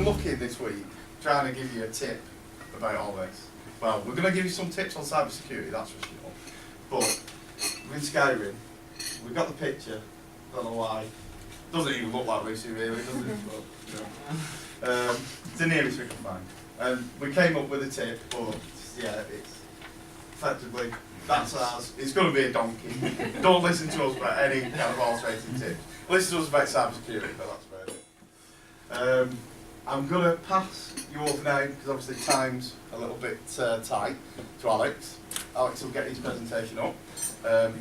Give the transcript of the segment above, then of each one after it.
looking this week, trying to give you a tip about all this. Well, we're going to give you some tips on cybersecurity, that's for sure. But with Skyrim, we've got the picture, don't know why. Doesn't even look like Lucy really, does it? But, you know. It's the nearest we can find. And we came up with a tip, but yeah, it's effectively, that's ours. It's going to be a donkey. Don't listen to us about any kind of horse racing tips. Listen to us about cybersecurity, but that's about it. I'm going to pass you over now, because obviously time's a little bit tight, to Alex. Alex will get his presentation up.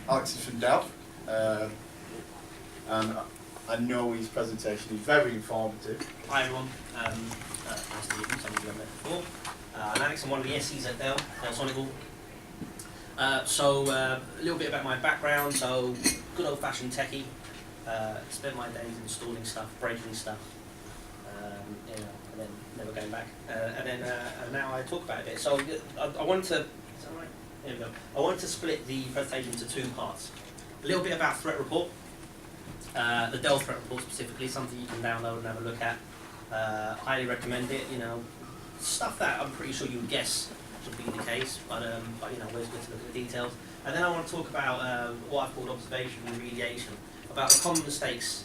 Alex is from Dell, and I know his presentation is very informative. Hi everyone, nice to meet you, some of you I've met before. I'm Alex, I'm one of the SEs at Dell Sonical. A little bit about my background. So, good old fashioned techie. Spent my days installing stuff, breaking stuff, you know, and then never going back. And now I talk about it a bit. So I wanted to, is that right? There we go. I wanted to split the presentation into two parts. A little bit about threat report. The Dell threat report specifically, something you can download and have a look at. Highly recommend it. You know, stuff that I'm pretty sure you would guess would be the case, but you know, always good to look at the details. And then I want to talk about what I've called observation and remediation, about the common mistakes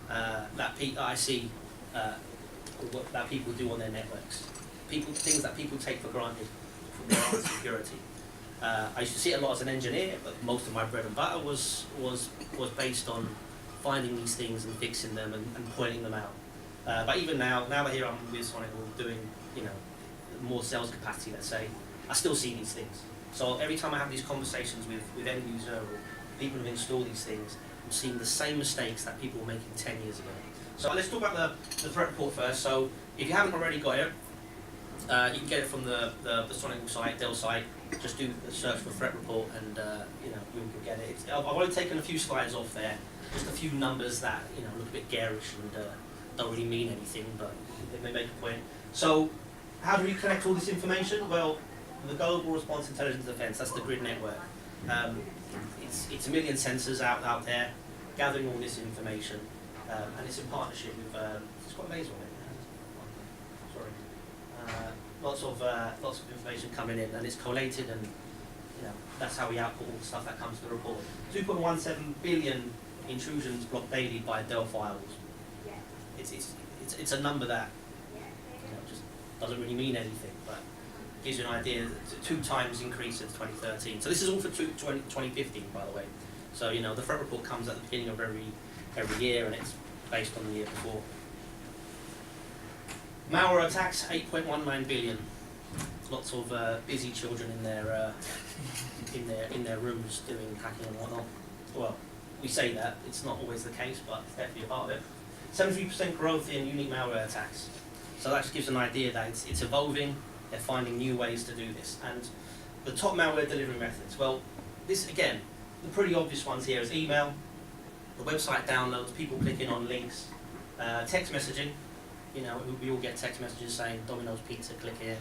that I see that people do on their networks. Things that people take for granted from their own security. I used to see it a lot as an engineer, but most of my bread and butter was based on finding these things and fixing them and pointing them out. But even now that here I'm with Sonical doing, you know, more sales capacity, let's say, I still see these things. So every time I have these conversations with end user or people who install these things, I'm seeing the same mistakes that people were making 10 years ago. So let's talk about the threat report first. So if you haven't already got it, you can get it from the Sonical site, Dell site. Just do a search for threat report and you know, you'll get it. I've only taken a few slides off there, just a few numbers that, you know, look a bit garish and don't really mean anything, but they may make a point. So how do we collect all this information? Well, the Global Response Intelligence Defense, that's the grid network. It's a million sensors out there gathering all this information, and it's in partnership with, it's got a laser on it. Sorry. Lots of information coming in, and it's collated, and you know, that's how we output all the stuff that comes to the report. 2.17 billion intrusions blocked daily by Dell firewalls. It's a number that, you know, just doesn't really mean anything, but gives you an idea. 2 times increase since 2013. So this is all for 2015, by the way. So you know, the threat report comes at the beginning of every year, and it's based on the year before. Malware attacks, 8.19 billion. Lots of busy children in their rooms doing hacking and whatnot. Well, we say that, it's not always the case, but it's definitely a part of it. 73% growth in unique malware attacks. So that just gives an idea that it's evolving, they're finding new ways to do this. And the top malware delivery methods, well, this again, the pretty obvious ones here is email, the website downloads, people clicking on links, text messaging, you know, we all get text messages saying Domino's Pizza, click here,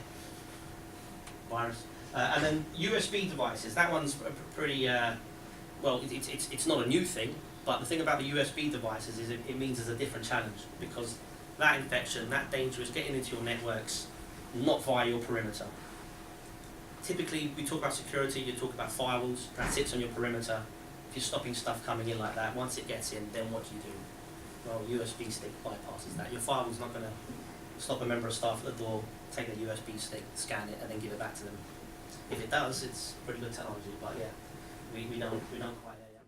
virus. And then USB devices, that one's pretty, well, it's not a new thing, but the thing about the USB devices is it means there's a different challenge, because that infection, that danger is getting into your networks, not via your perimeter. Typically, we talk about security, you talk about firewalls, that sits on your perimeter. If you're stopping stuff coming in like that, once it gets in, then what do you do? Well, USB stick bypasses that. Your firewall's not going to stop a member of staff at the door, take a USB stick, scan it, and then give it back to them. If it does, it's pretty good technology, but yeah, we don't quite there yet.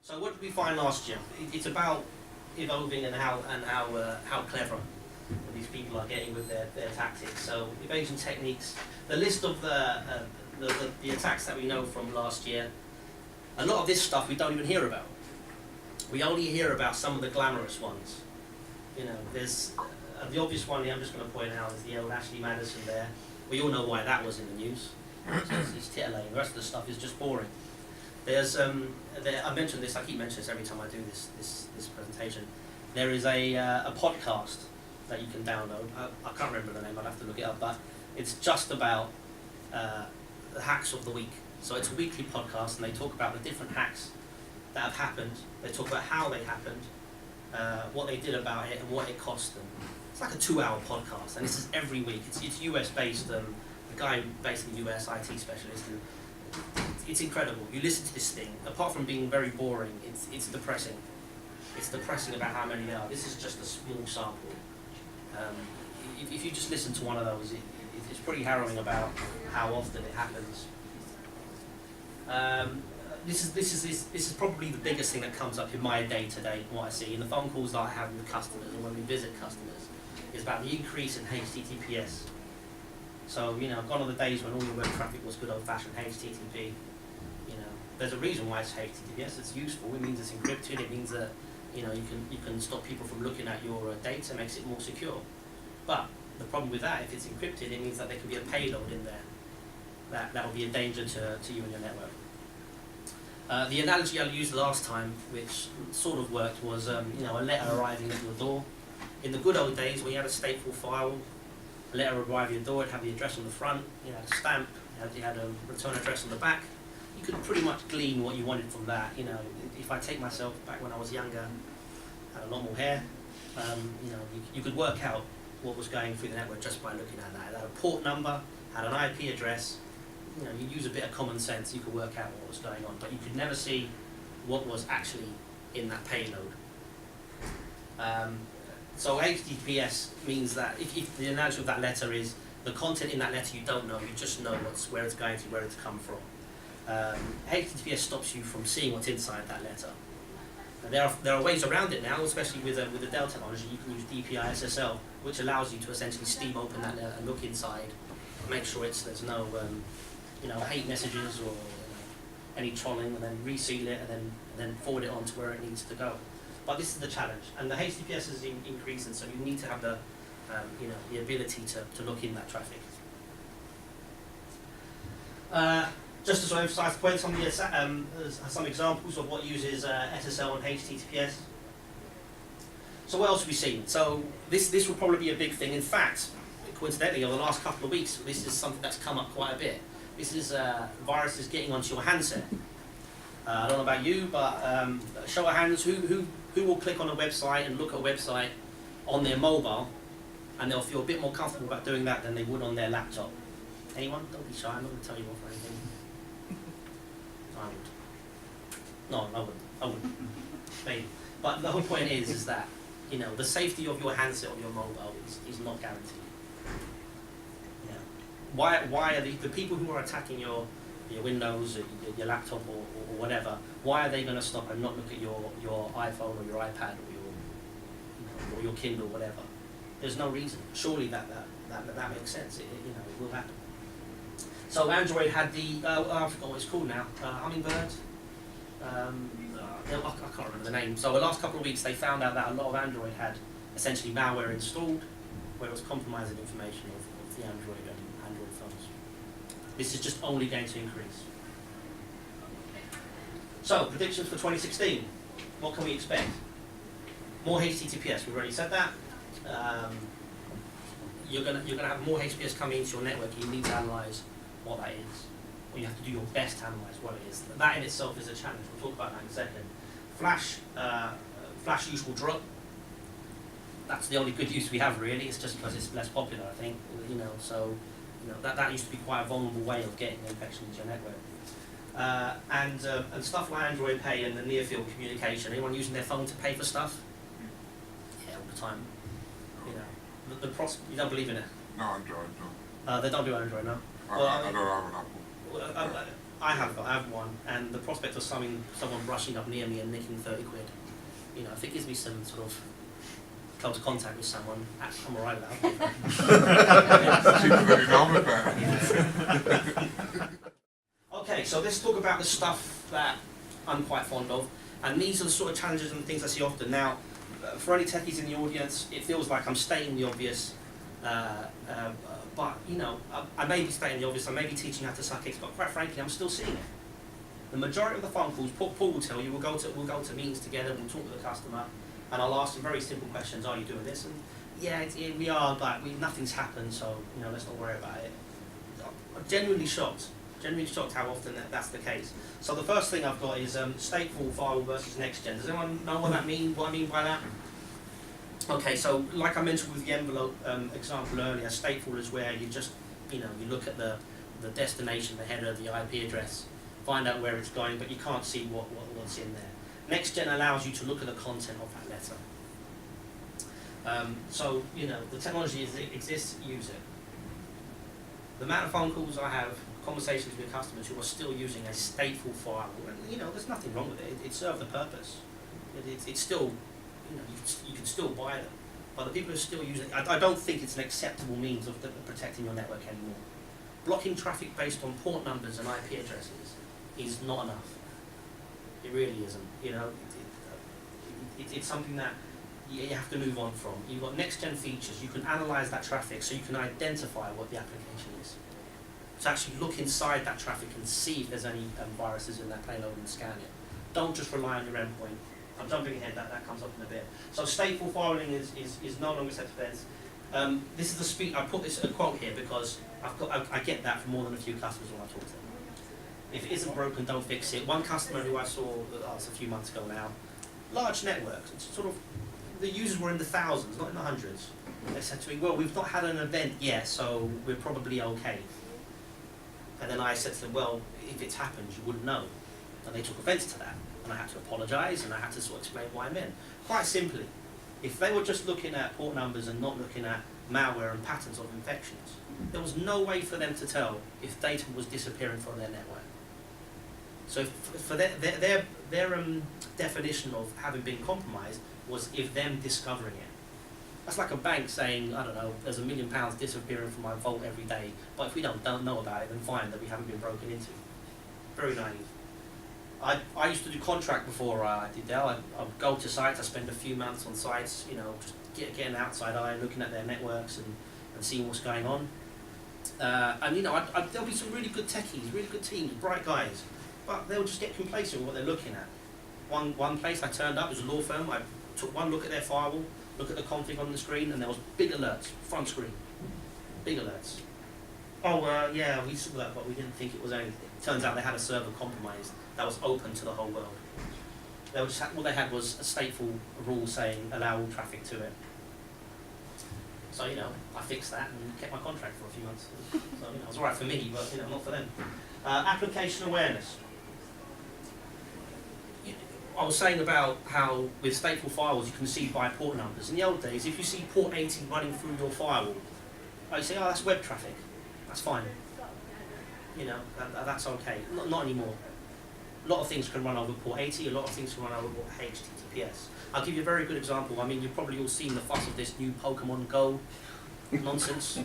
So what did we find last year? It's about evolving and how clever these people are getting with their tactics. So evasion techniques, the list of the attacks that we know from last year, a lot of this stuff we don't even hear about. We only hear about some of the glamorous ones. You know, there's the obvious one here I'm just going to point out is the old Ashley Madison there. We all know why that was in the news. So it's titillating. The rest of the stuff is just boring. There's I mentioned this. I keep mentioning this every time I do this presentation. There is a podcast that you can download. I can't remember the name. I'd have to look it up. But it's just about the hacks of the week. So it's a weekly podcast, and they talk about the different hacks that have happened. They talk about how they happened, what they did about it, and what it cost them. It's like a 2-hour podcast, and this is every week. It's US based. A guy based in the US, IT specialist, and it's incredible. You listen to this thing. Apart from being very boring, it's depressing. It's depressing about how many there are. This is just a small sample. If you just listen to one of those, it's pretty harrowing about how often it happens. This is probably the biggest thing that comes up in my day-to-day, what I see in the phone calls that I have with customers and when we visit customers, is about the increase in HTTPS. So, gone are the days when all your web traffic was good old-fashioned HTTP. There's a reason why it's HTTPS. It's useful. It means it's encrypted. It means that you can stop people from looking at your data. Makes it more secure. But the problem with that, if it's encrypted, it means that there can be a payload in there that will be a danger to you and your network. The analogy I used last time, which sort of worked, was a letter arriving at your door. In the good old days, when you had a stateful file, a letter would arrive at your door. It had the address on the front, a stamp, you had a return address on the back. You could pretty much glean what you wanted from that. If I take myself back when I was younger, had a lot more hair, you could work out what was going through the network just by looking at that. It had a port number, had an IP address. You use a bit of common sense, you could work out what was going on, but you could never see what was actually in that payload. So HTTPS means that if the analogy of that letter is the content in that letter you don't know, you just know where it's going to, where it's come from. HTTPS stops you from seeing what's inside that letter. There are ways around it now, especially with the Dell technology. You can use DPI SSL, which allows you to essentially steam open that letter and look inside, make sure there's no hate messages or any trolling, and then reseal it and then forward it on to where it needs to go. But this is the challenge, and the HTTPS is increasing, so you need to have the ability to look in that traffic. Just to sort of emphasise the point, some examples of what uses SSL and HTTPS. So what else have we seen? So this will probably be a big thing. In fact, coincidentally, over the last couple of weeks, this is something that's come up quite a bit. This is viruses getting onto your handset. I don't know about you, but show of hands, who will click on a website and look at a website on their mobile, and they'll feel a bit more comfortable about doing that than they would on their laptop? Anyone? Don't be shy, I'm not going to tell you off or anything. I would. No, I wouldn't. Maybe. But the whole point is that, the safety of your handset or your mobile is not guaranteed. Why are the people who are attacking your Windows, your laptop or whatever, why are they going to stop and not look at your iPhone or your iPad or your Kindle, whatever? There's no reason. Surely that makes sense. It will happen. So Android had I forgot what it's called now, Hummingbird. I can't remember the name. So the last couple of weeks they found out that a lot of Android had essentially malware installed, where it was compromising information of the Android phones. This is just only going to increase. So predictions for 2016. What can we expect? More HTTPS. We've already said that. You're gonna have more HTTPS coming into your network. You need to analyze what that is, or you have to do your best to analyze what it is. That in itself is a challenge. We'll talk about that in a second. Flash use will drop. That's the only good use we have, really. It's just because it's less popular, I think. That used to be quite a vulnerable way of getting the infection into your network. And stuff like Android Pay and the near-field communication. Anyone using their phone to pay for stuff? Yeah, all the time. You don't believe in it? No, Android, no. They don't do Android, no? I don't have an Apple. I have one, and the prospect of someone rushing up near me and nicking 30 quid, if it gives me some sort of close contact with someone, I'm alright with that. Okay, so let's talk about the stuff that I'm quite fond of, and these are the sort of challenges and things I see often. Now, for any techies in the audience, it feels like I'm stating the obvious, but I may be stating the obvious, I may be teaching how to suck eggs, but quite frankly, I'm still seeing it. The majority of the phone calls, Paul will tell you, we'll go to meetings together, we'll talk to the customer, and I'll ask some very simple questions. Are you doing this? And yeah, we are, but nothing's happened, so let's not worry about it. I'm genuinely shocked how often that's the case. So the first thing I've got is stateful firewall versus next gen. Does anyone know what I mean by that? Okay, so like I mentioned with the envelope example earlier, stateful is where you just, you look at the destination, the header, the IP address, find out where it's going, but you can't see what's in there. Next-gen allows you to look at the content of that letter. So, the technology exists, use it. The amount of phone calls I have, conversations with customers who are still using a stateful file, and, there's nothing wrong with it. It served the purpose. It's still, you can still buy them. But the people who are still using it, I don't think it's an acceptable means of protecting your network anymore. Blocking traffic based on port numbers and IP addresses is not enough. It really isn't. It's something that you have to move on from. You've got next-gen features. You can analyze that traffic so you can identify what the application is. To actually look inside that traffic and see if there's any viruses in that payload and scan it. Don't just rely on your endpoint. I'm jumping ahead, that comes up in a bit. So stateful filing is no longer accepted. This is the speed. I put this a quote here because I get that from more than a few customers when I talk to them. If it isn't broken, don't fix it. One customer who I saw a few months ago now, large networks, it's sort of, the users were in the thousands, not in the hundreds. They said to me, well, we've not had an event yet, so we're probably okay. And then I said to them, well, if it's happened, you wouldn't know. And they took offense to that. And I had to apologize, and I had to sort of explain what I meant. Quite simply, if they were just looking at port numbers and not looking at malware and patterns of infections, there was no way for them to tell if data was disappearing from their network. So for their definition of having been compromised was if them discovering it. That's like a bank saying, I don't know, there's £1 million disappearing from my vault every day, but if we don't know about it, then fine that we haven't been broken into. Very naive. I used to do contract before I did Dell. I'd go to sites, I'd spend a few months on sites, just getting an outside eye, looking at their networks and seeing what's going on. There'll be some really good techies, really good teams, bright guys, but they'll just get complacent with what they're looking at. One place I turned up, it was a law firm, I took one look at their firewall, look at the config on the screen, and there was big alerts, front screen, big alerts. Oh, yeah, we saw that, but we didn't think it was anything. Turns out they had a server compromised that was open to the whole world. All they had was a stateful rule saying allow all traffic to it. So, I fixed that and kept my contract for a few months. So, it was alright for me, but, not for them. Application awareness. I was saying about how with stateful firewalls you can see by port numbers. In the old days, if you see port 80 running through your firewall, you say, oh, that's web traffic. That's fine. That's okay. Not anymore. A lot of things can run over port 80, a lot of things can run over port HTTPS. I'll give you a very good example. I mean, you've probably all seen the fuss of this new Pokemon Go nonsense.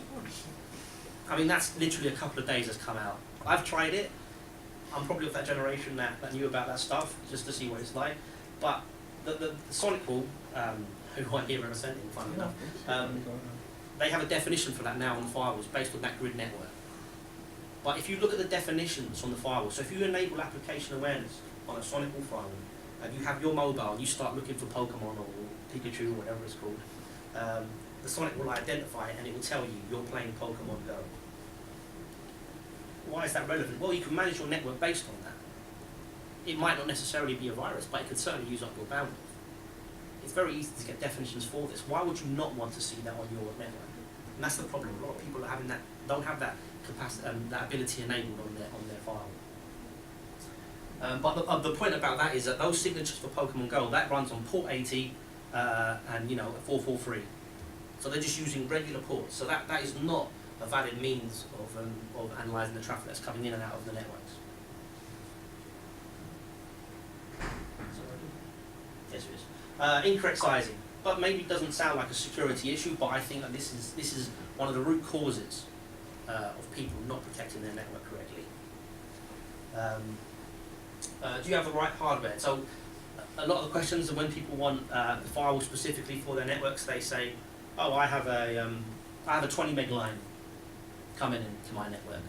I mean, that's literally a couple of days has come out. I've tried it. I'm probably of that generation that knew about that stuff, just to see what it's like. But the Sonic Pool, who I'm here representing, funny enough, they have a definition for that now on the firewalls based on that grid network. But if you look at the definitions on the firewall, so if you enable application awareness on a Sonic Pool firewall, and you have your mobile and you start looking for Pokemon or Pikachu or whatever it's called, the Sonic will identify it and it will tell you you're playing Pokemon Go. Why is that relevant? Well, you can manage your network based on that. It might not necessarily be a virus, but it could certainly use up your bandwidth. It's very easy to get definitions for this. Why would you not want to see that on your network? And that's the problem. A lot of people are having that, don't have that capacity, that ability enabled on their firewall. But the point about that is that those signatures for Pokemon Go, that runs on port 80 and 443. So they're just using regular ports. So that is not a valid means of analysing the traffic that's coming in and out of the networks. Yes, it is. Incorrect sizing, but maybe it doesn't sound like a security issue, but I think that this is one of the root causes of people not protecting their network correctly. Do you have the right hardware? So a lot of the questions are when people want the firewall specifically for their networks, they say, oh, I have a 20 meg line coming into my network.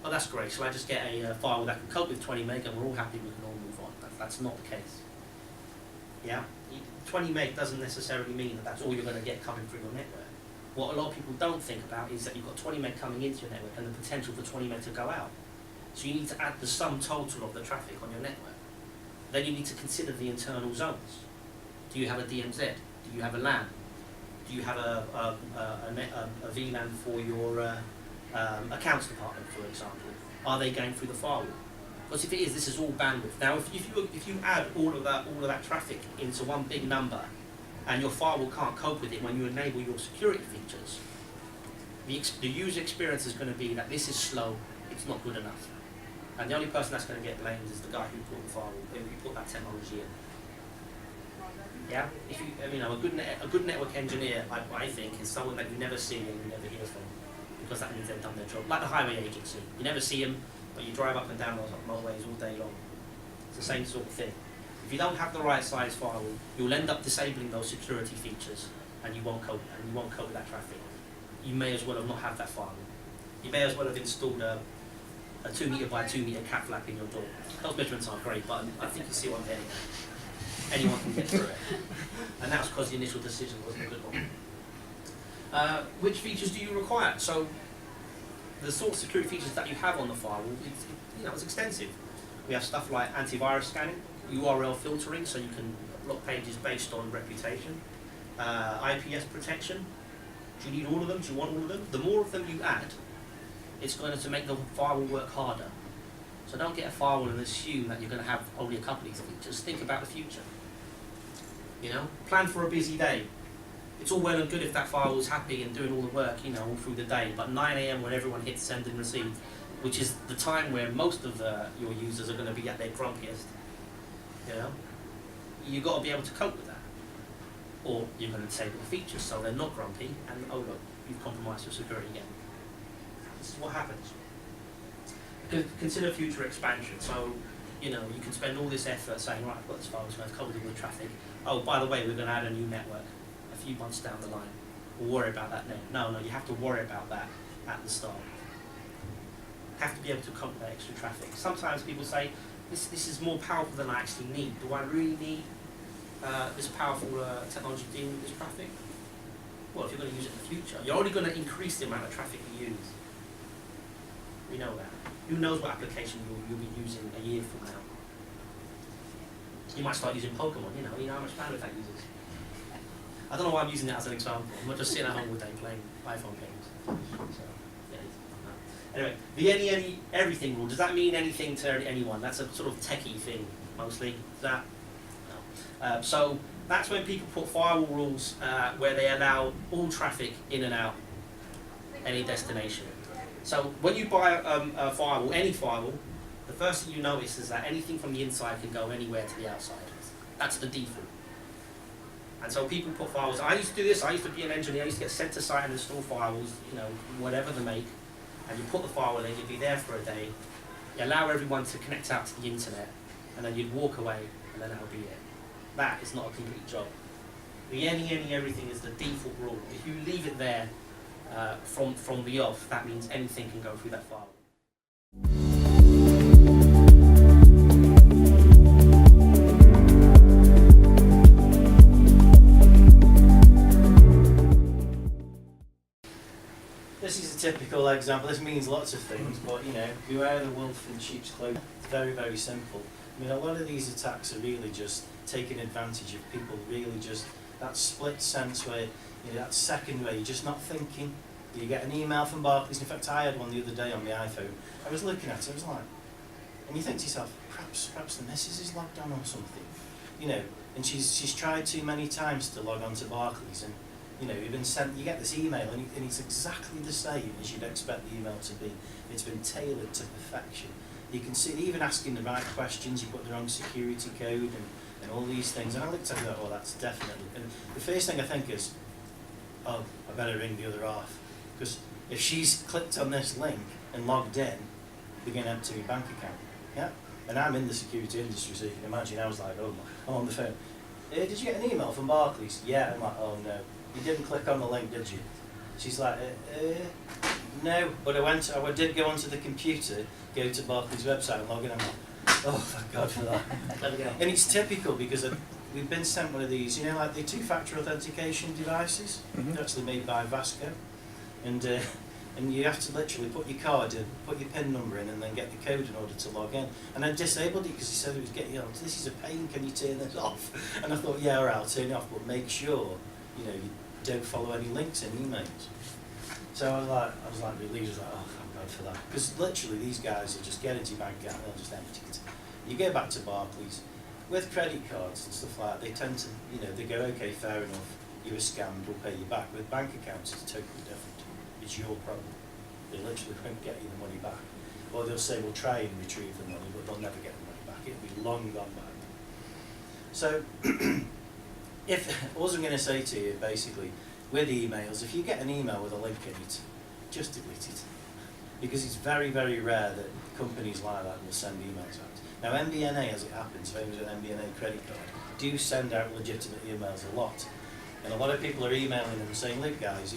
Oh, that's great. So I just get a firewall that can cope with 20 meg and we're all happy, we can all move on. That's not the case. Yeah? 20 meg doesn't necessarily mean that that's all you're going to get coming through your network. What a lot of people don't think about is that you've got 20 meg coming into your network and the potential for 20 meg to go out. So you need to add the sum total of the traffic on your network. Then you need to consider the internal zones. Do you have a DMZ? Do you have a LAN? Do you have a VLAN for your accounts department, for example? Are they going through the firewall? Because if it is, this is all bandwidth. Now, if you add all of that traffic into one big number, and your firewall can't cope with it when you enable your security features, the user experience is going to be that this is slow, it's not good enough. And the only person that's going to get blamed is the guy who put the firewall, who put that technology in. Yeah, if a good network engineer, I think, is someone that you never see and you never hear from, because that means they've done their job. Like the highway agency, you never see them, but you drive up and down those motorways all day long. It's the same sort of thing. If you don't have the right size firewall, you'll end up disabling those security features, and you won't cope with that traffic. You may as well have not have that firewall. You may as well have installed a 2 meter by 2 meter cat flap in your door. Those measurements aren't great, but I think you see what I'm getting at. Anyone can get through it. And that's because the initial decision wasn't a good one. Which features do you require? So the sort of security features that you have on the firewall, it's extensive. We have stuff like antivirus scanning, URL filtering, so you can block pages based on reputation, IPS protection. Do you need all of them? Do you want all of them? The more of them you add, it's going to make the firewall work harder. So don't get a firewall and assume that you're going to have only a couple of these features. Think about the future. Plan for a busy day. It's all well and good if that firewall's happy and doing all the work, all through the day. But 9 AM when everyone hits send and receive, which is the time where most of your users are going to be at their grumpiest, you've got to be able to cope with that. Or you're going to disable the features so they're not grumpy, and oh look, you've compromised your security again. This is what happens. Consider future expansion. So, you can spend all this effort saying, right, I've got this file, it's going to cover all the traffic. Oh, by the way, we're going to add a new network a few months down the line. We'll worry about that now. No, you have to worry about that at the start. Have to be able to cope with that extra traffic. Sometimes people say, this is more powerful than I actually need. Do I really need this powerful technology dealing with this traffic? Well, if you're going to use it in the future, you're only going to increase the amount of traffic you use. We know that. Who knows what application you'll be using a year from now? You might start using Pokemon, you know how much bandwidth that uses. I don't know why I'm using that as an example. I'm not just sitting at home all day playing iPhone games. So, yeah. Anyway, the any, everything rule, does that mean anything to anyone? That's a sort of techie thing, mostly. Is that? No. So that's when people put firewall rules where they allow all traffic in and out any destination. So when you buy a firewall, any firewall, the first thing you notice is that anything from the inside can go anywhere to the outside. That's the default. And so people put firewalls. I used to do this. I used to be an engineer. I used to get sent to site and install firewalls, whatever the make. And you put the firewall in, you'd be there for a day. You allow everyone to connect out to the internet, and then you'd walk away, and then that'll be it. That is not a complete job. The any, everything is the default rule. If you leave it there from the off, that means anything can go through that firewall. This is a typical example. This means lots of things, but beware the wolf in sheep's clothing. It's very, very simple. A lot of these attacks are really just taking advantage of people, really just that split sense where, that second where you're just not thinking. You get an email from Barclays. In fact, I had one the other day on the iPhone. I was looking at it, I was like, and you think to yourself, perhaps the missus is logged on or something, and she's tried too many times to log on to Barclays, and you've been sent, you get this email, and it's exactly the same as you'd expect the email to be. It's been tailored to perfection. You can see even asking the right questions, you put the wrong security code and all these things. And I looked at it and thought, that's definitely. And the first thing I think is, I better ring the other off. Because if she's clicked on this link and logged in, they're going to empty my bank account. Yeah? And I'm in the security industry, so you can imagine I was like, I'm on the phone. Did you get an email from Barclays? Yeah. I'm like, oh no. You didn't click on the link, did you? She's like, no. But I did go onto the computer, go to Barclays website and log in. I'm like, oh, thank God for that. And it's typical because we've been sent one of these, like the two-factor authentication devices. Mm-hmm. They're actually made by Vasco. And you have to literally put your card in, put your PIN number in, and then get the code in order to log in. And I disabled it because he said it was getting, this is a pain, can you turn this off? And I thought, yeah, all right, I'll turn it off, but make sure, don't follow any links in emails. So I was like relieved. I was like, oh, thank God for that. Because literally these guys will just get into your bank account and they'll just empty it. You go back to Barclays, with credit cards and stuff like that, they tend to, they go, okay, fair enough, you were scammed, we'll pay you back. With bank accounts, it's totally different. It's your problem. They literally won't get you the money back. Or they'll say, we'll try and retrieve the money, but they'll never get the money back. It'll be long gone by. So, all I'm going to say to you, basically, with emails, if you get an email with a link in it, just delete it. Because it's very, very rare that companies like that will send emails out. Now, MBNA, as it happens, famous with MBNA credit card, do send out legitimate emails a lot. And a lot of people are emailing them saying, look guys,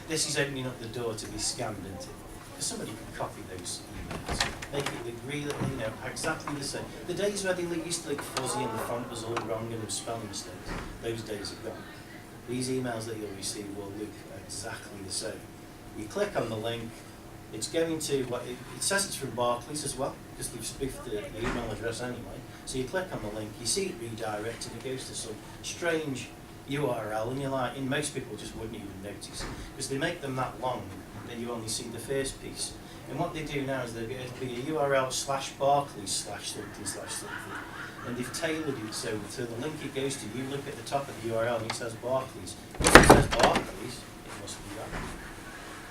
this is opening up the door to be scammed into. Because somebody can copy those emails, make it look really, exactly the same. The days where they used to look fuzzy and the font was all wrong and there was spelling mistakes, those days are gone. These emails that you'll receive will look exactly the same. You click on the link, it's going to, it says it's from Barclays as well, because they've spoofed the email address anyway. So you click on the link, you see it redirected, it goes to some strange URL, and you're like, and most people just wouldn't even notice, because they make them that long that you only see the first piece. And what they do now is it'll be a URL /Barclays/something/something. And they've tailored it so the link it goes to, you look at the top of the URL and it says Barclays. If it says Barclays, it must be that.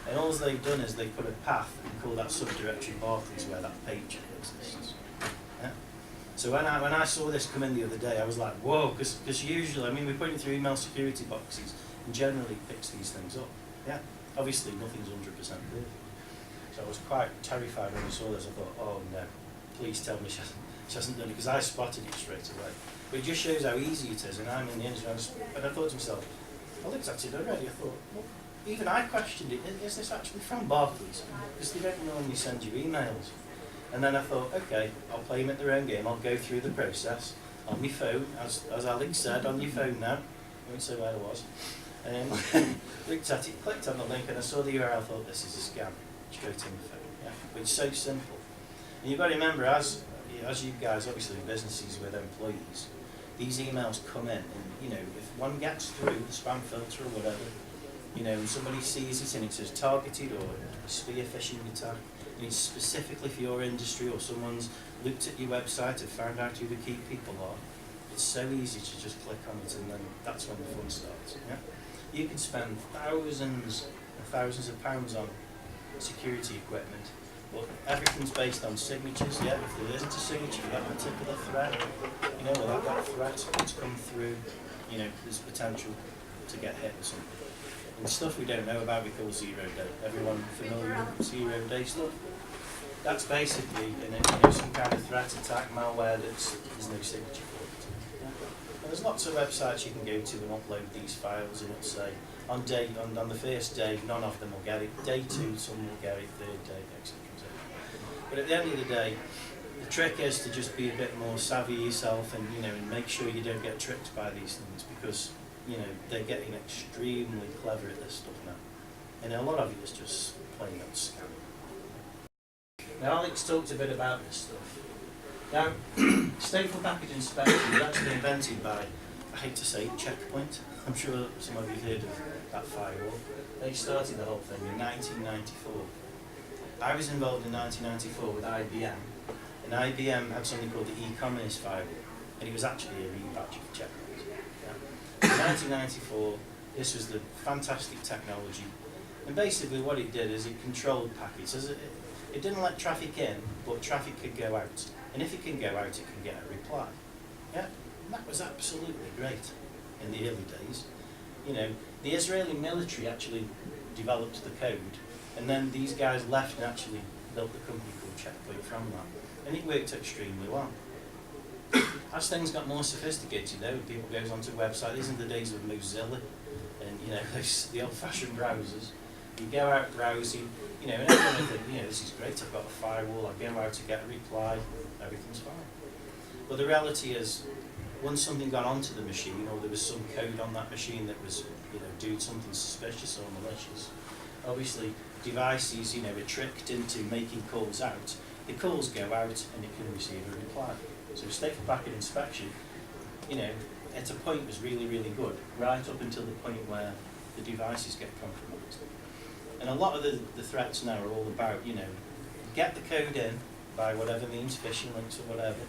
And all they've done is they've put a path and call that subdirectory Barclays where that page exists. Yeah? So when I saw this come in the other day, I was like, whoa, because usually, we put it through email security boxes and generally picks these things up. Yeah? Obviously, nothing's 100% perfect. So I was quite terrified when I saw this. I thought, oh no, please tell me she hasn't done it, because I spotted it straight away. But it just shows how easy it is, and I'm in the industry, and I thought to myself, I looked at it already, I thought, well, even I questioned it, is this actually from Barclays? Because they don't normally send you emails. And then I thought, okay, I'll play them at their own game, I'll go through the process on my phone, as Alex said, on your phone now, I won't say where I was, and looked at it, clicked on the link, and I saw the URL, I thought, this is a scam, straight in the phone, yeah? But it's so simple. And you've got to remember, as you guys, obviously businesses with employees, these emails come in, and if one gets through the spam filter or whatever, and somebody sees it and it says targeted or spear phishing attack, and it's specifically for your industry, or someone's looked at your website and found out who the key people are, it's so easy to just click on it, and then that's when the fun starts. Yeah? You can spend thousands and thousands of pounds on security equipment, but everything's based on signatures. Yeah, if there isn't a signature for that particular threat, without that threat that's come through, there's potential to get hit or something. And stuff we don't know about we call 0 day. Everyone familiar with 0 day stuff? That's basically some kind of threat attack, malware there's no signature for it. Yeah. And there's lots of websites you can go to and upload these files, and it'll say on the first day none of them will get it, day 2 some will get it, third day, etc. But at the end of the day, the trick is to just be a bit more savvy yourself, and and make sure you don't get tricked by these things, because they're getting extremely clever at this stuff now. And a lot of it is just plain old scam. Now, Alex talked a bit about this stuff. Now, stateful package inspection was actually invented by, I hate to say, Checkpoint. I'm sure some of you have heard of that firewall. They started the whole thing in 1994. I was involved in 1994 with IBM, and IBM had something called the e-commerce firewall, and it was actually a rebadge of Checkpoint. In 1994, this was the fantastic technology, and basically what it did is it controlled packets. It didn't let traffic in, but traffic could go out, and if it can go out, it can get a reply. Yeah, and that was absolutely great in the early days. The Israeli military actually developed the code, and then these guys left and actually built the company called Checkpoint from that, and it worked extremely well. As things got more sophisticated, though, people goes onto websites. These are the days of Mozilla, and the old-fashioned browsers. You go out browsing, and everyone think, this is great. I've got a firewall. I go out to get a reply. Everything's fine. But the reality is, once something got onto the machine, or there was some code on that machine that was, doing something suspicious or malicious, obviously devices, are tricked into making calls out. The calls go out, and it can receive a reply. So stateful packet inspection, at a point was really, really good, right up until the point where the devices get compromised. And a lot of the threats now are all about, you know, get the code in by whatever means, phishing links or whatever,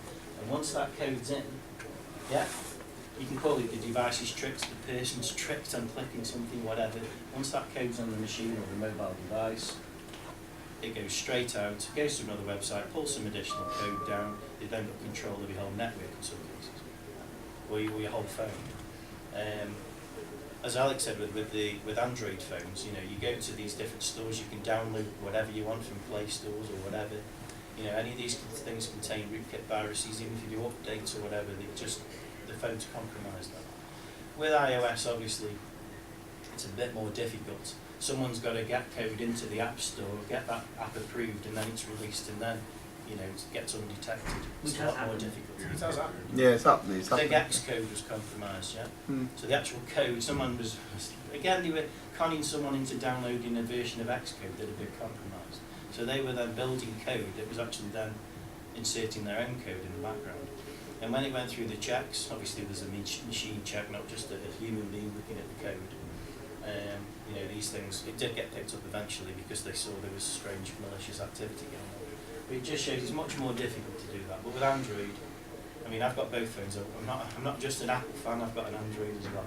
and once that code's in, yeah, you can call it the device is tricked, the person's tricked on clicking something, whatever. Once that code's on the machine or the mobile device, it goes straight out, goes to another website, pulls some additional code down, they then got control of your whole network in some cases, or your whole phone. As Alex said with Android phones, you know, you go to these different stores, you can download whatever you want from Play stores or whatever. You know, any of these things contain rootkit viruses, even if you do updates or whatever, the phone's compromised then. With iOS, obviously, it's a bit more difficult. Someone's got to get code into the App Store, get that app approved, and then it's released, and then, you know, it gets undetected. It's a lot more difficult. It has happened. Yeah, it's happening. It's Big happening. X code was compromised, yeah? Hmm. So the actual code, someone was, again, they were conning someone into downloading a version of Xcode that had been compromised. So they were then building code that was actually then inserting their own code in the background. And when it went through the checks, obviously there's a machine check, not just a human being looking at the code. You know, these things, it did get picked up eventually because they saw there was strange malicious activity going on. But it just shows it's much more difficult to do that. But with Android, I mean, I've got both phones. I'm not just an Apple fan, I've got an Android as well.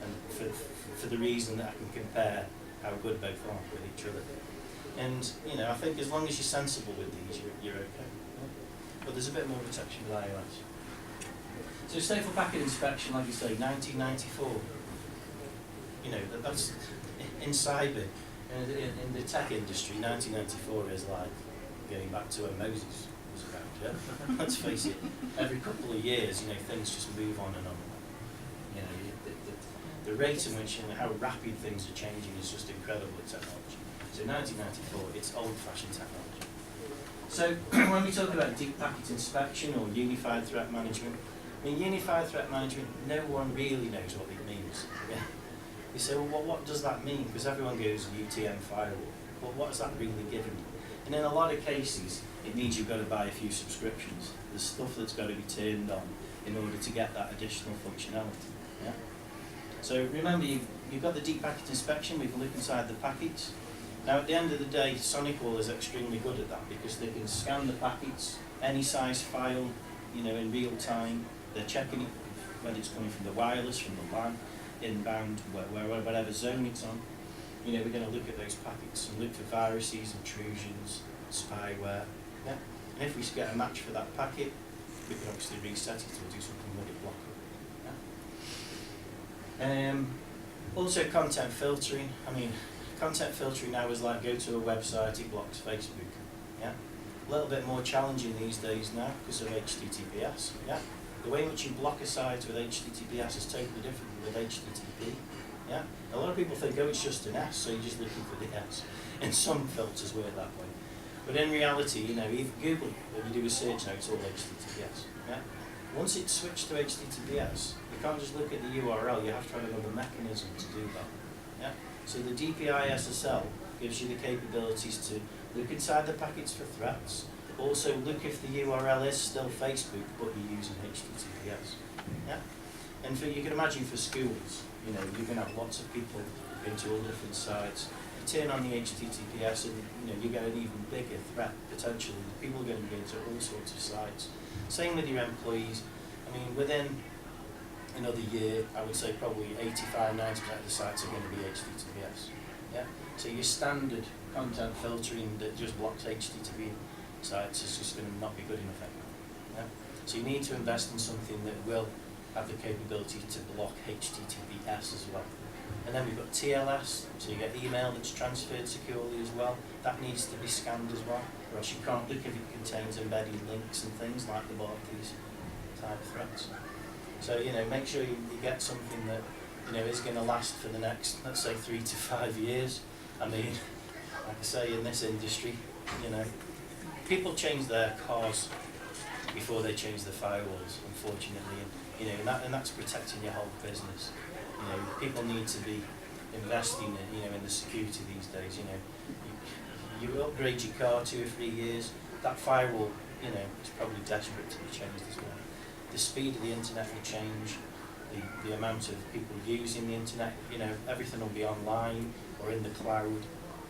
And for the reason that I can compare how good both are with each other. And, you know, I think as long as you're sensible with these, you're okay. Yeah? But there's a bit more protection with iOS. So stateful packet inspection, like you say, 1994. You know, that's in cyber, in the tech industry, 1994 is like going back to when Moses was around, yeah? Let's face it, every couple of years, you know, things just move on and on. You know, the rate in which, you know, how rapid things are changing is just incredible with technology. So 1994, it's old-fashioned technology. So when we talk about deep packet inspection or unified threat management, I mean, unified threat management, no one really knows what it means. Yeah. You say, well, what does that mean? Because everyone goes UTM firewall. Well, what is that really giving you? And in a lot of cases, it means you've got to buy a few subscriptions. There's stuff that's got to be turned on in order to get that additional functionality. Yeah? So remember, you've got the deep packet inspection. We can look inside the packets. Now, at the end of the day, SonicWall is extremely good at that because they can scan the packets, any size file, you know, in real time. They're checking it, whether it's coming from the wireless, from the LAN, inbound, whatever zone it's on. You know, we're going to look at those packets and look for viruses, intrusions, spyware. Yeah? And if we get a match for that packet, we can obviously reset it or do something with it, block it. Yeah? Also content filtering. I mean, content filtering now is like go to a website, it blocks Facebook. Yeah? A little bit more challenging these days now because of HTTPS. Yeah? The way in which you block a site with HTTPS is totally different with HTTP. Yeah? A lot of people think, oh, it's just an S, so you're just looking for the S. And some filters work that way. But in reality, you know, even Google, when you do a search now, it's all HTTPS. Yeah? Once it's switched to HTTPS, you can't just look at the URL, you have to have another mechanism to do that. Yeah? So the DPI SSL gives you the capabilities to look inside the packets for threats, also look if the URL is still Facebook, but you're using HTTPS. Yeah? And you can imagine for schools, you know, you're going to have lots of people going to all different sites. You turn on the HTTPS and, you know, you get an even bigger threat, potentially. People are going to go to all sorts of sites. Same with your employees. I mean, within another year, I would say probably 85-90% of the sites are going to be HTTPS. Yeah? So your standard content filtering that just blocks HTTP sites is just going to not be good enough anymore. Yeah? So you need to invest in something that will have the capability to block HTTPS as well. And then we've got TLS, so you get email that's transferred securely as well. That needs to be scanned as well, or else you can't look if it contains embedded links and things like the these type of threats. So, you know, make sure you get something that, you know, is going to last for the next, let's say, 3 to 5 years. I mean, like I say, in this industry, you know, people change their cars before they change the firewalls, unfortunately, and, you know, and that's protecting your whole business. You know, people need to be investing, you know, in the security these days. You know, you upgrade your car 2 or 3 years. That firewall, you know, is probably desperate to be changed as well. The speed of the internet will change. the amount of people using the internet, you know, everything will be online or in the cloud.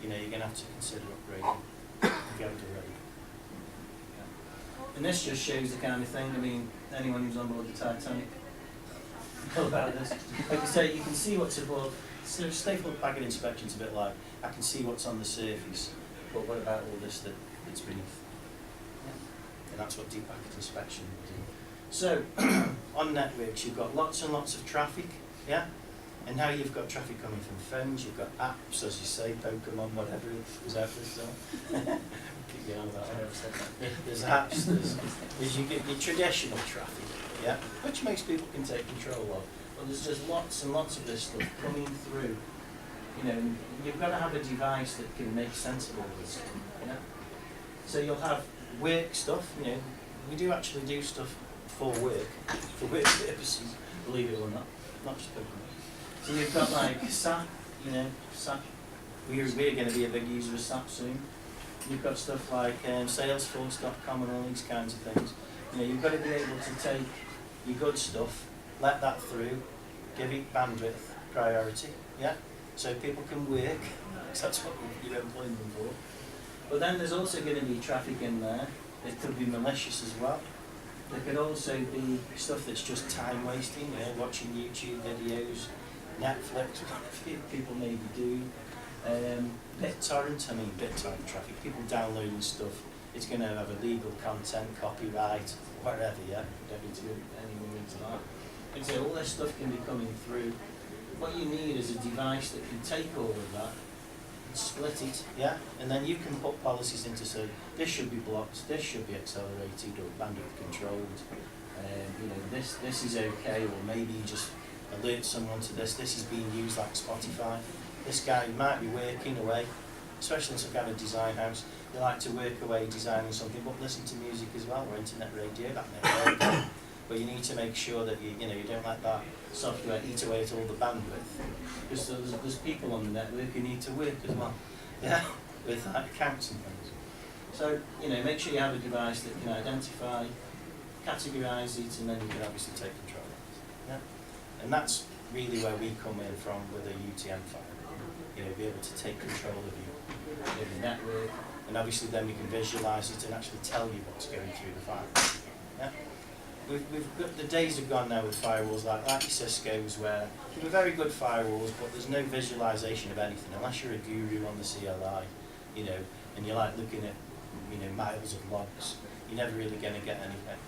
You know, you're going to have to consider upgrading if you haven't already. And this just shows the kind of thing, I mean, anyone who's on board the Titanic know about this. Like I say, you can see what's above. So staple packet inspection's a bit like, I can see what's on the surface, but what about all this that's beneath? And that's what deep packet inspection will do. So, on networks, you've got lots and lots of traffic, yeah? And now you've got traffic coming from phones, you've got apps, as you say, Pokemon, whatever it was out there, so. Keep going on about that. There's apps, there's you get your traditional traffic, yeah? Which most people can take control of. But there's just lots and lots of this stuff coming through. You know, you've got to have a device that can make sense of all this stuff, you know? So you'll have work stuff, you know, we do actually do stuff for work purposes, believe it or not just Pokemon. So you've got like SAP, you know, SAP, we're going to be a big user of SAP soon. You've got stuff like Salesforce.com and all these kinds of things. You know, you've got to be able to take your good stuff, let that through, give it bandwidth priority, yeah? So people can work, because that's what you're employing them for. But then there's also going to be traffic in there. It could be malicious as well. There could also be stuff that's just time wasting, you know, watching YouTube videos, Netflix, whatever people maybe do. BitTorrent traffic, people downloading stuff. It's going to have illegal content, copyright, whatever, yeah? We don't need to go anywhere into that. And so all this stuff can be coming through. What you need is a device that can take all of that, split it, yeah, and then you can put policies into say this should be blocked, this should be accelerated or bandwidth controlled, you know, this is okay, or maybe you just alert someone to this is being used like Spotify. This guy might be working away, especially in some kind of design house, they like to work away designing something but listen to music as well, or internet radio, that may work. But you need to make sure that you don't let that software eat away at all the bandwidth, because there's people on the network who need to work as well, yeah, with accounts and things. So you know, make sure you have a device that can identify, categorise it, and then you can obviously take control of it. Yeah, and that's really where we come in from with a UTM file. You know, be able to take control of your network, and obviously then we can visualise it and actually tell you what's going through the file. Yeah. We've got, the days have gone now with firewalls like Cisco's, where they're very good firewalls, but there's no visualization of anything unless you're a guru on the CLI, you know, and you're like looking at, you know, miles of logs. You're never really going to get anything.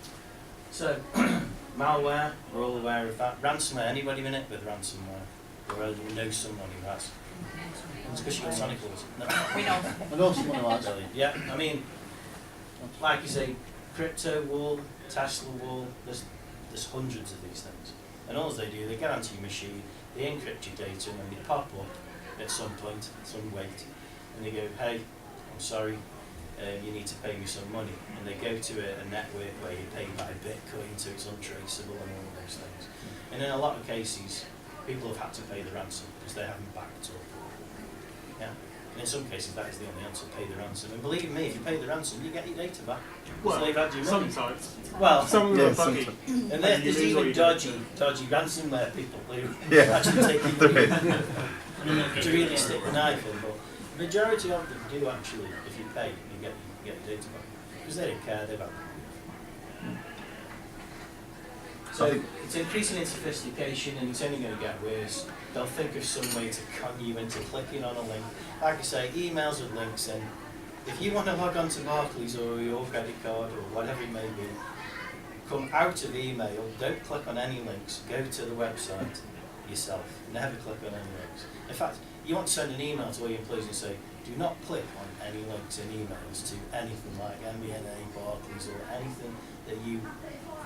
So, malware, we're all aware of that. Ransomware, anybody in it with ransomware? Or you know someone who has? It's because you got Sonic Wars. No. We know. I know someone who has. Yeah, I mean, like you say, crypto wall, Tesla wall, there's hundreds of these things. And all they do, they get onto your machine, they encrypt your data, and then they pop up at some point, some weight, and they go, hey, I'm sorry, you need to pay me some money. And they go to a network where you pay by Bitcoin, so it's untraceable and all those things. And in a lot of cases, people have had to pay the ransom because they haven't backed up. Yeah. And in some cases, that is the only answer, pay the ransom. And believe me, if you pay the ransom, you get your data back. Well, they've had your money. sometimes. Well, Some of them are buggy. and there's even dodgy ransomware people who Yeah. actually take your money to really stick the knife in. But the majority of them do actually, if you pay, you get your data back. Because they don't care, they've had it. So it's increasing in sophistication, and it's only going to get worse. They'll think of some way to con you into clicking on a link. Like I say, emails with links in. If you want to log on to Barclays or your credit card or whatever it may be, come out of email, don't click on any links, go to the website yourself. Never click on any links. In fact, you want to send an email to all your employees and say, do not click on any links in emails to anything like MBNA, Barclays, or anything that you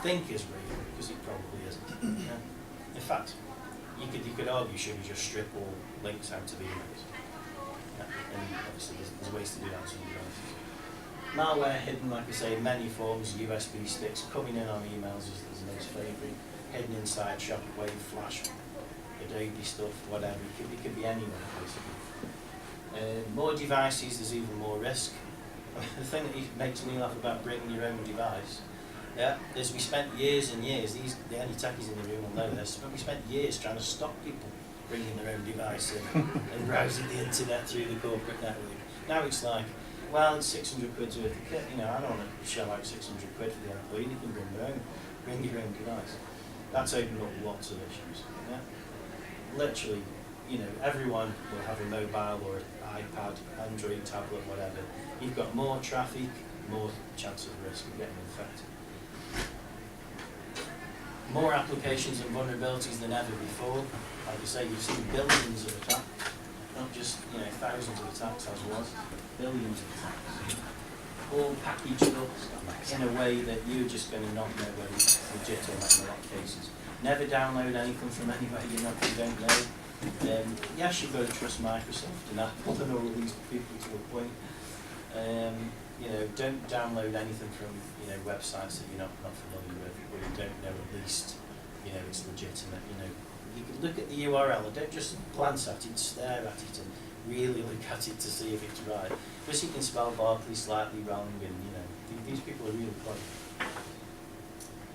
think is real, because it probably isn't. Yeah? In fact, you could argue should we just strip all links out of emails. Yeah? And obviously there's ways to do that on some devices. Malware hidden, like I say, in many forms, USB sticks, coming in on emails is the most favourite, hidden inside Shockwave, Flash, Adobe stuff, whatever, it could be anywhere basically. More devices, there's even more risk. The thing that makes me laugh about bringing your own device Yeah, as we spent years and years, the only techies in the room will know this, but we spent years trying to stop people bringing their own device in and browsing the internet through the corporate network. Now it's like, well, it's 600 quid's worth of kit, you know, I don't want to shell out 600 quid for the employee, you can bring your own device. That's opened up lots of issues. Yeah? Literally, you know, everyone will have a mobile or an iPad, Android, tablet, whatever. You've got more traffic, more chance of risk of getting infected. More applications and vulnerabilities than ever before. Like I say, you've seen billions of attacks, not just, you know, thousands of attacks as was, billions of attacks. All packaged up in a way that you're just going to not know whether it's legit or not in a lot of cases. Never download anything from anywhere you don't know. Yes, you've got to trust Microsoft and Apple and all of these people to a point. You know, don't download anything from, you know, websites that you're not familiar with, or you don't know at least, you know, it's legitimate. You know, you can look at the URL and don't just glance at it, stare at it, and really look at it to see if it's right. Because you can spell Barclay slightly wrong, and you know, these people are really clever.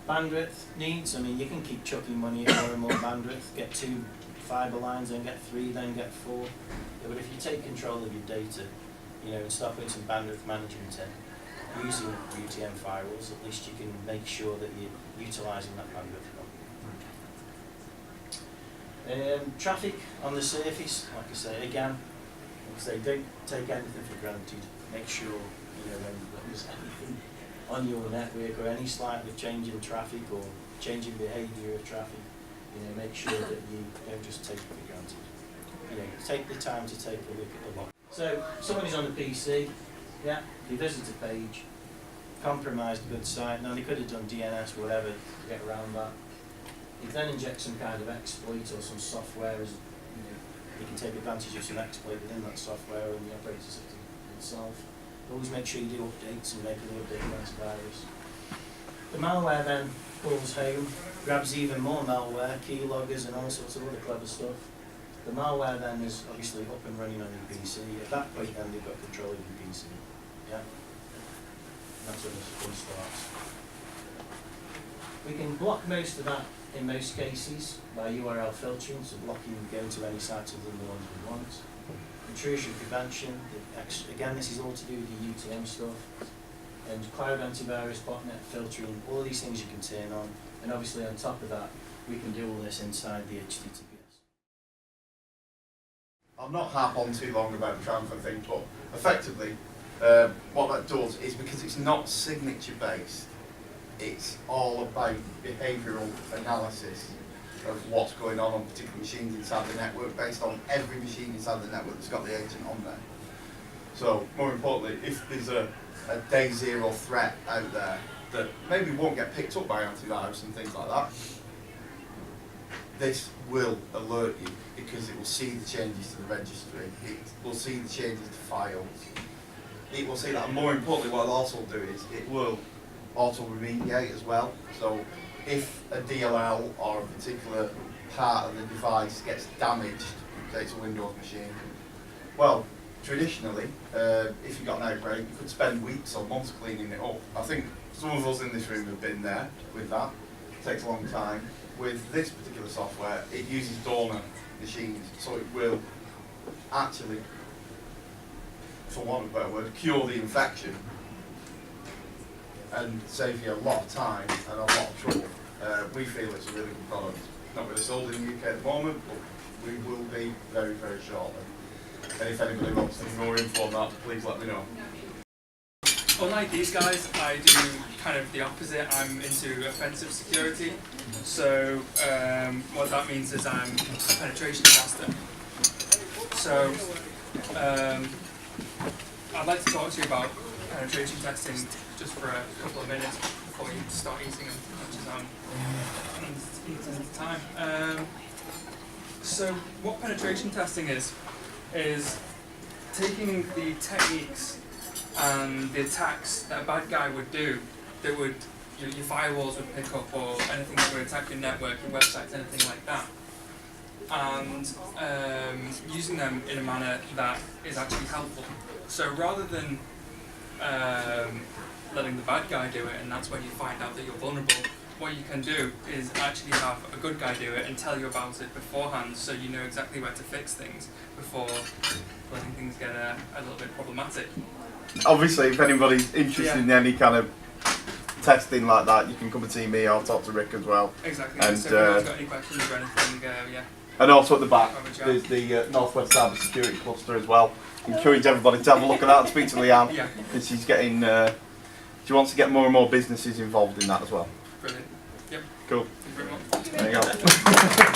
Bandwidth needs, I mean, you can keep chucking money at more and more bandwidth, get 2 fibre lines, then get 3, then get 4. Yeah, but if you take control of your data, you know, and start putting some bandwidth management in, using UTM firewalls, at least you can make sure that you're utilising that bandwidth properly. Traffic on the surface, like I say, again, don't take anything for granted. Make sure, you know, when there's anything on your network or any slight change in traffic or change in behaviour of traffic, you know, make sure that you don't just take it for granted. You know, take the time to take a look at the log. So, somebody's on the PC, yeah, they visit a page, compromised a good site. Now, they could have done DNS, whatever, to get around that. You then inject some kind of exploit or some software, as you know, you can take advantage of some exploit within that software and the operating system itself. Always make sure you do updates and make an update antivirus. The malware then calls home, grabs even more malware, keyloggers and all sorts of other clever stuff. The malware then is obviously up and running on your PC. At that point then they've got control of your PC. Yeah? And that's when it starts. We can block most of that in most cases by URL filtering, so blocking going to any sites other than the ones we want. Intrusion prevention, again this is all to do with the UTM stuff. And cloud antivirus, botnet filtering, all of these things you can turn on. And obviously on top of that, we can do all this inside the HTTPS. I'll not harp on too long about the transfer thing, but effectively, what that does is, because it's not signature based, it's all about behavioural analysis of what's going on particular machines inside the network, based on every machine inside the network that's got the agent on there. So, more importantly, if there's a day zero threat out there that maybe won't get picked up by antivirus and things like that, this will alert you, because it will see the changes to the registry, it will see the changes to files, it will see that, and more importantly what it'll also do is it will auto remediate as well. So if a DLL or a particular part of the device gets damaged, say it's a Windows machine, well, traditionally, if you got an outbreak, you could spend weeks or months cleaning it up. I think some of us in this room have been there with that. It takes a long time. With this particular software, it uses dormant machines, so it will actually, for want of a better word, cure the infection and save you a lot of time and a lot of trouble. We feel it's a really good product. Not really sold in the UK at the moment, but we will be very, very shortly. And if anybody wants some more info on that, please let me know. Unlike these guys, I do kind of the opposite. I'm into offensive security. So what that means is I'm a penetration tester. So I'd like to talk to you about penetration testing just for a couple of minutes before you start eating as much as I'm eating the time. So what penetration testing is taking the techniques and the attacks that a bad guy would do, that would your firewalls would pick up, or anything that would attack your network, your websites, anything like that, and using them in a manner that is actually helpful. So rather than letting the bad guy do it, and that's when you find out that you're vulnerable. What you can do is actually have a good guy do it and tell you about it beforehand, so you know exactly where to fix things before letting things get a little bit problematic. Obviously, if anybody's interested in any kind of testing like that, you can come and see me. I'll talk to Rick as well. Exactly. And, so if anyone's got any questions or anything, yeah. And also at the back, Have a chat. there's the Northwest Cyber Security Cluster as well. Encourage everybody to have a look at that and speak to Leanne, Yeah, because she's getting, she wants to get more and more businesses involved in that as well. brilliant. Yep. Cool. Thank you very much. There you go.